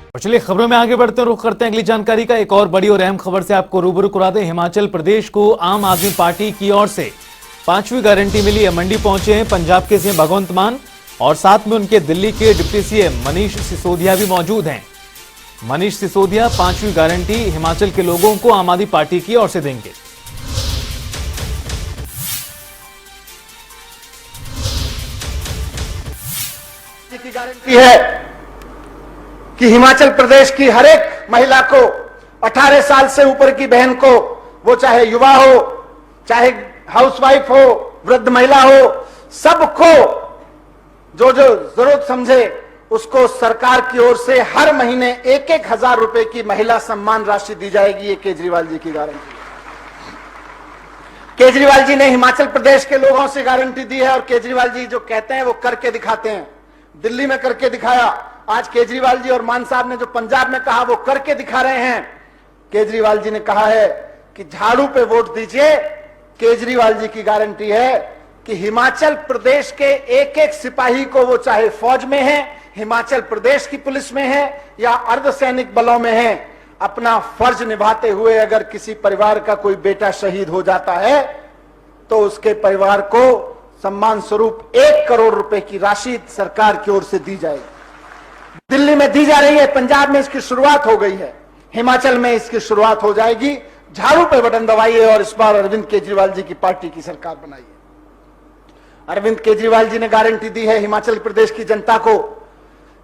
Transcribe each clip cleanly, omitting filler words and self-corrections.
और चलिए खबरों में आगे बढ़ते हैं, रुख करते हैं अगली जानकारी का। एक और बड़ी और अहम खबर से आपको रूबरू करा दें। हिमाचल प्रदेश को आम आदमी पार्टी की ओर से 5वीं गारंटी मिली है। मंडी पहुंचे हैं पंजाब के सीएम भगवंत मान और साथ में उनके दिल्ली के डिप्टी सीएम मनीष सिसोदिया भी मौजूद हैं। मनीष सिसोदिया 5वीं गारंटी हिमाचल के लोगों को आम आदमी पार्टी की ओर से देंगे। की गारंटी है कि हिमाचल प्रदेश की हर एक महिला को, 18 साल से ऊपर की बहन को, वो चाहे युवा हो, चाहे हाउसवाइफ हो, वृद्ध महिला हो, सबको जो जो जरूरत समझे उसको सरकार की ओर से हर महीने 1,000 रुपए की महिला सम्मान राशि दी जाएगी। ये केजरीवाल जी की गारंटी है। केजरीवाल जी ने हिमाचल प्रदेश के लोगों से गारंटी दी है और केजरीवाल जी जो कहते हैं वो करके दिखाते हैं। दिल्ली में करके दिखाया, आज केजरीवाल जी और मान साहब ने जो पंजाब में कहा वो करके दिखा रहे हैं। केजरीवाल जी ने कहा है कि झाड़ू पे वोट दीजिए। केजरीवाल जी की गारंटी है कि हिमाचल प्रदेश के एक एक सिपाही को, वो चाहे फौज में है, हिमाचल प्रदेश की पुलिस में है या अर्धसैनिक बलों में है, अपना फर्ज निभाते हुए अगर किसी परिवार का कोई बेटा शहीद हो जाता है तो उसके परिवार को सम्मान स्वरूप 1 करोड़ रुपए की राशि सरकार की ओर से दी जाएगी। दिल्ली में दी जा रही है, पंजाब में इसकी शुरुआत हो गई है, हिमाचल में इसकी शुरुआत हो जाएगी। झाड़ू पे बटन दबाइए और इस बार अरविंद केजरीवाल जी की पार्टी की सरकार बनाइए। अरविंद केजरीवाल जी ने गारंटी दी है हिमाचल प्रदेश की जनता को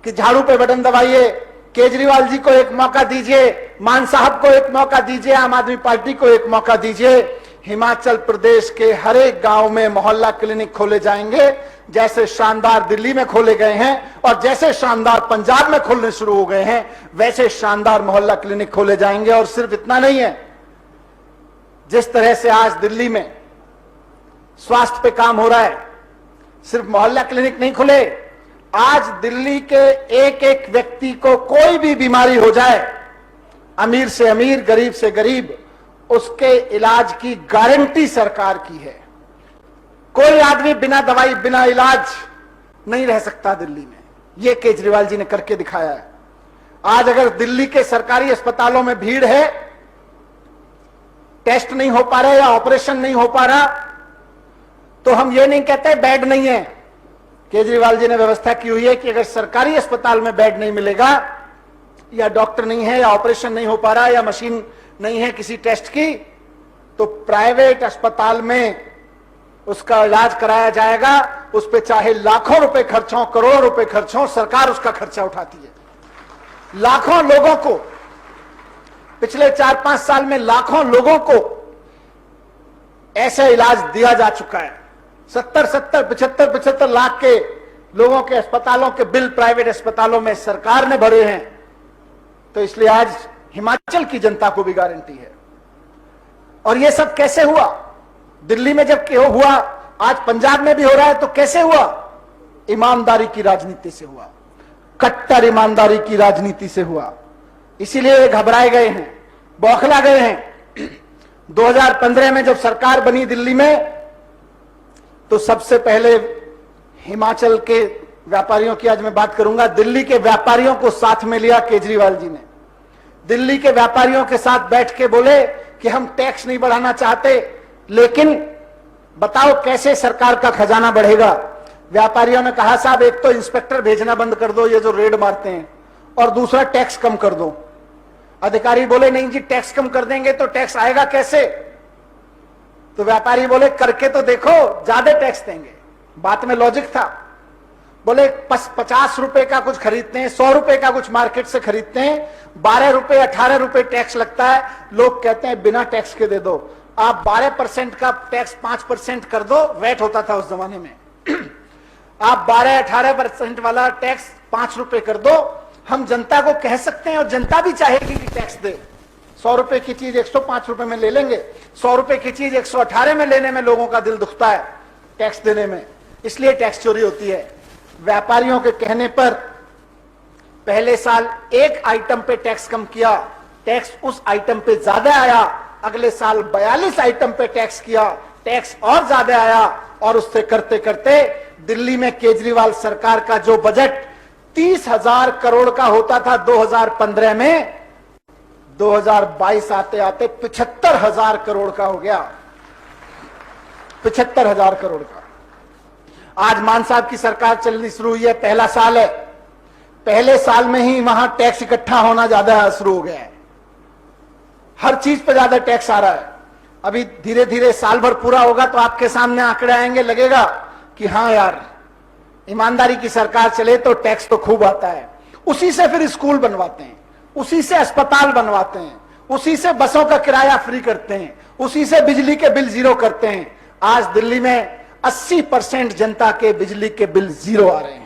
कि झाड़ू पे बटन दबाइए, केजरीवाल जी को एक मौका दीजिए, मान साहब को एक मौका दीजिए, आम आदमी पार्टी को एक मौका दीजिए। हिमाचल प्रदेश के हर एक गांव में मोहल्ला क्लिनिक खोले जाएंगे, जैसे शानदार दिल्ली में खोले गए हैं और जैसे शानदार पंजाब में खोलने शुरू हो गए हैं, वैसे शानदार मोहल्ला क्लिनिक खोले जाएंगे। और सिर्फ इतना नहीं है, जिस तरह से आज दिल्ली में स्वास्थ्य पे काम हो रहा है, सिर्फ मोहल्ला क्लिनिक नहीं खुले, आज दिल्ली के एक एक व्यक्ति को कोई भी बीमारी हो जाए, अमीर से अमीर, गरीब से गरीब, उसके इलाज की गारंटी सरकार की है। कोई आदमी बिना दवाई, बिना इलाज नहीं रह सकता दिल्ली में। यह केजरीवाल जी ने करके दिखाया है। आज अगर दिल्ली के सरकारी अस्पतालों में भीड़ है, टेस्ट नहीं हो पा रहा या ऑपरेशन नहीं हो पा रहा, तो हम ये नहीं कहते बेड नहीं है। केजरीवाल जी ने व्यवस्था की हुई है कि अगर सरकारी अस्पताल में बेड नहीं मिलेगा या डॉक्टर नहीं है या ऑपरेशन नहीं हो पा रहा या मशीन नहीं है किसी टेस्ट की, तो प्राइवेट अस्पताल में उसका इलाज कराया जाएगा। उस पे चाहे लाखों रुपए खर्च हो, करोड़ों रुपए खर्च हो, सरकार उसका खर्चा उठाती है। लाखों लोगों को, पिछले 4-5 साल में लाखों लोगों को ऐसा इलाज दिया जा चुका है। 75 लाख के लोगों के अस्पतालों के बिल प्राइवेट अस्पतालों में सरकार ने भरे हैं। तो इसलिए आज हिमाचल की जनता को भी गारंटी है। और यह सब कैसे हुआ? दिल्ली में जब हुआ, आज पंजाब में भी हो रहा है, तो कैसे हुआ? ईमानदारी की राजनीति से हुआ, कट्टर ईमानदारी की राजनीति से हुआ। इसीलिए घबराए गए हैं, बौखला गए हैं। 2015 में जब सरकार बनी दिल्ली में, तो सबसे पहले हिमाचल के व्यापारियों की आज मैं बात करूंगा, दिल्ली के व्यापारियों को साथ में लिया केजरीवाल जी ने। दिल्ली के व्यापारियों के साथ बैठ के बोले कि हम टैक्स नहीं बढ़ाना चाहते, लेकिन बताओ कैसे सरकार का खजाना बढ़ेगा। व्यापारियों ने कहा साहब, एक तो इंस्पेक्टर भेजना बंद कर दो, ये जो रेड मारते हैं, और दूसरा टैक्स कम कर दो। अधिकारी बोले नहीं जी, टैक्स कम कर देंगे तो टैक्स आएगा कैसे? तो व्यापारी बोले करके तो देखो, ज्यादा टैक्स देंगे। बात में लॉजिक था। बोले 50 रुपए का कुछ खरीदते हैं, 100 रुपए का कुछ मार्केट से खरीदते हैं, 12 रुपए 18 रुपए टैक्स लगता है। लोग कहते हैं बिना टैक्स के दे दो। आप 12% का टैक्स 5% कर दो, वैट होता था उस जमाने में। आप 12-18% वाला टैक्स 5 रुपए कर दो, हम जनता को कह सकते हैं और जनता भी चाहेगी कि टैक्स दे। 100 रुपए की चीज 105 रुपए में ले लेंगे, 100 रुपए की चीज 118 में लेने में लोगों का दिल दुखता है टैक्स देने में, इसलिए टैक्स चोरी होती है। व्यापारियों के कहने पर पहले साल एक आइटम पे टैक्स कम किया, टैक्स उस आइटम पे ज्यादा आया। अगले साल 42 आइटम पे टैक्स किया, टैक्स और ज्यादा आया। और उससे करते करते दिल्ली में केजरीवाल सरकार का जो बजट 30,000 करोड़ का होता था 2015 में, 2022 आते आते 75,000 करोड़ का हो गया। 75,000 करोड़ का। आज मान साहब की सरकार चलनी शुरू हुई है, पहला साल है, पहले साल में ही वहां टैक्स इकट्ठा होना ज्यादा शुरू हो गया है। हर चीज पर ज्यादा टैक्स आ रहा है। अभी धीरे धीरे साल भर पूरा होगा तो आपके सामने आंकड़े आएंगे, लगेगा कि हाँ यार, ईमानदारी की सरकार चले तो टैक्स तो खूब आता है। उसी से फिर स्कूल बनवाते हैं, उसी से अस्पताल बनवाते हैं, उसी से बसों का किराया फ्री करते हैं, उसी से बिजली के बिल जीरो करते हैं। आज दिल्ली में 80% जनता के बिजली के बिल जीरो आ रहे हैं।